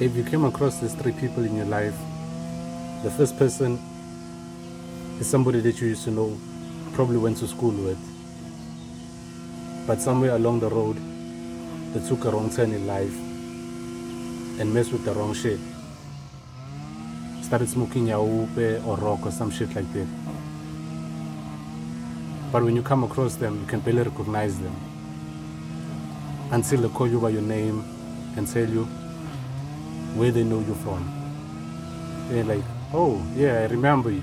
If you came across these three people in your life, the first person is somebody that you used to know, probably went to school with, but somewhere along the road, they took a wrong turn in life and messed with the wrong shit. Started smoking yaope or rock or some shit like that. But when you come across them, you can barely recognize them until they call you by your name and tell you where they know you from. They're like, oh, yeah, I remember you.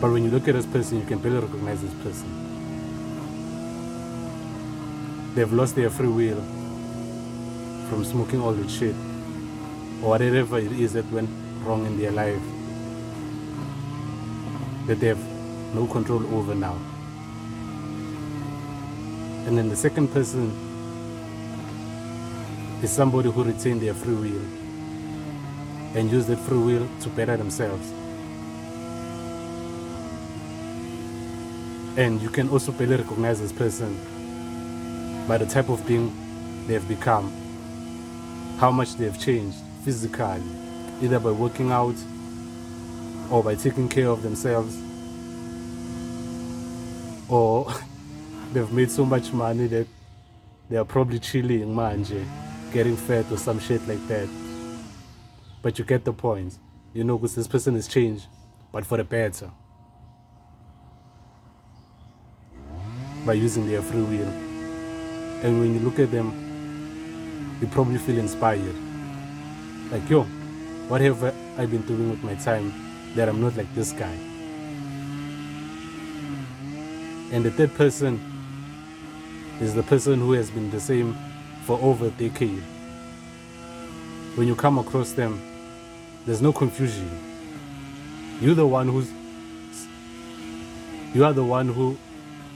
But when you look at this person, you can barely recognize this person. They've lost their free will from smoking all that shit or whatever it is that went wrong in their life that they have no control over now. And then the second person is somebody who retained their free will and used that free will to better themselves. And you can also barely recognize this person by the type of being they have become, how much they have changed physically, either by working out or by taking care of themselves, or they've made so much money that they are probably chilling manje, getting fat or some shit like that. But you get the point, you know, because this person has changed, but for the better, by using their free will. And when you look at them, you probably feel inspired. Like, yo, what have I been doing with my time that I'm not like this guy? And the third person is the person who has been the same for over a decade. When you come across them, there's no confusion. You are the one who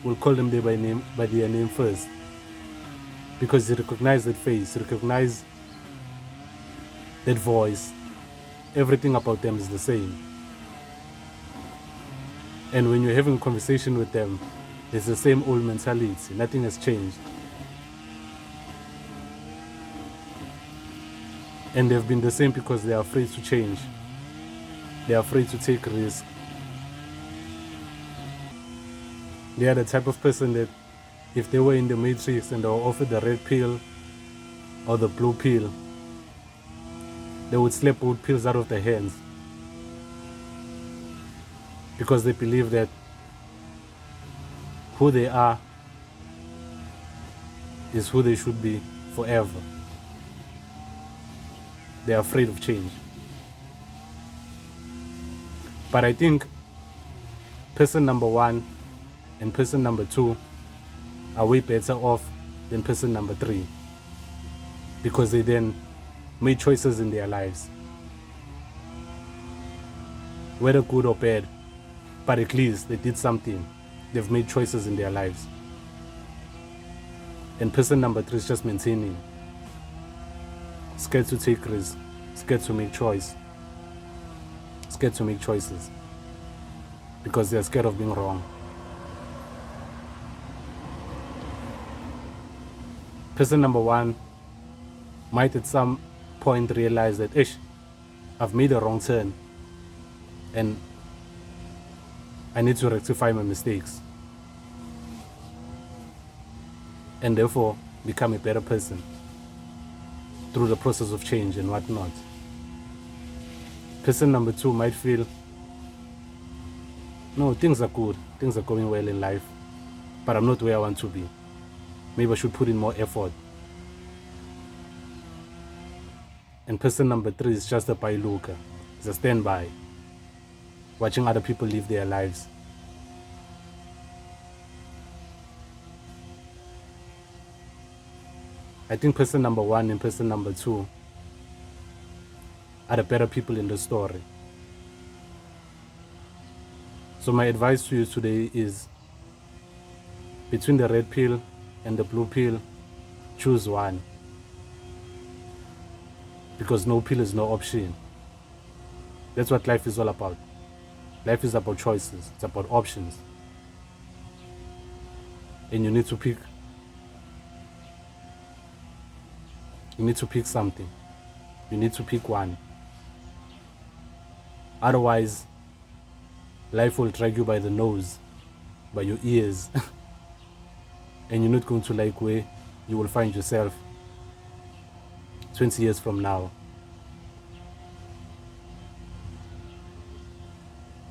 will call them by their name first, because you recognize that face, you recognize that voice. Everything about them is the same. And when you're having a conversation with them, it's the same old mentality. Nothing has changed. And they've been the same because they are afraid to change. They are afraid to take risks. They are the type of person that if they were in the Matrix and they were offered the red pill or the blue pill, they would slap both pills out of their hands, because they believe that who they are is who they should be forever. They are afraid of change. But I think person number one and person number two are way better off than person number three, because they then made choices in their lives, whether good or bad, but at least they did something. They've made choices in their lives. And person number three is just maintaining, scared to take risks, scared to make choices, because they're scared of being wrong. Person number one might at some point realize that, I've made a wrong turn and I need to rectify my mistakes, and therefore become a better person through the process of change and whatnot. Person number two might feel, no, things are good, things are going well in life, but I'm not where I want to be. Maybe I should put in more effort. And person number three is just a bylook, it's a standby, watching other people live their lives. I think person number one and person number two are the better people in the story. So my advice to you today is, between the red pill and the blue pill, choose one. Because no pill is no option. That's what life is all about. Life is about choices. It's about options. And you need to pick. You need to pick something. You need to pick one. Otherwise, life will drag you by the nose, by your ears, and you're not going to like where you will find yourself 20 years from now.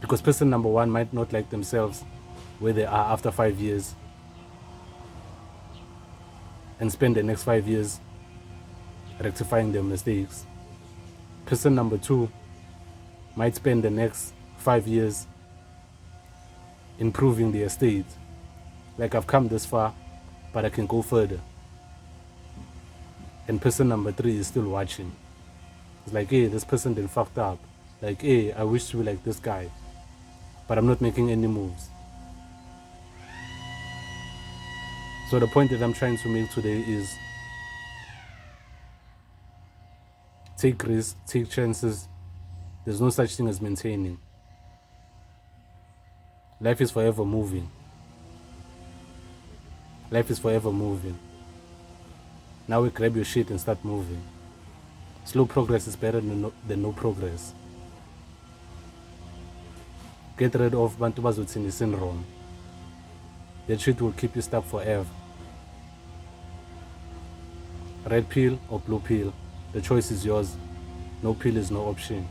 Because person number one might not like themselves where they are after 5 years and spend the next 5 years rectifying their mistakes. Person number two might spend the next 5 years improving their state. Like, I've come this far, but I can go further. And person number three is still watching. It's like, hey, this person did fucked up. Like, hey, I wish to be like this guy, but I'm not making any moves. So the point that I'm trying to make today is take risks, take chances. There's no such thing as maintaining. Life is forever moving. Life is forever moving. Now we grab your shit and start moving. Slow progress is better than no progress. Get rid of Bantu Bazotsini syndrome. That shit will keep you stuck forever. Red pill or blue pill, the choice is yours. No pill is no option.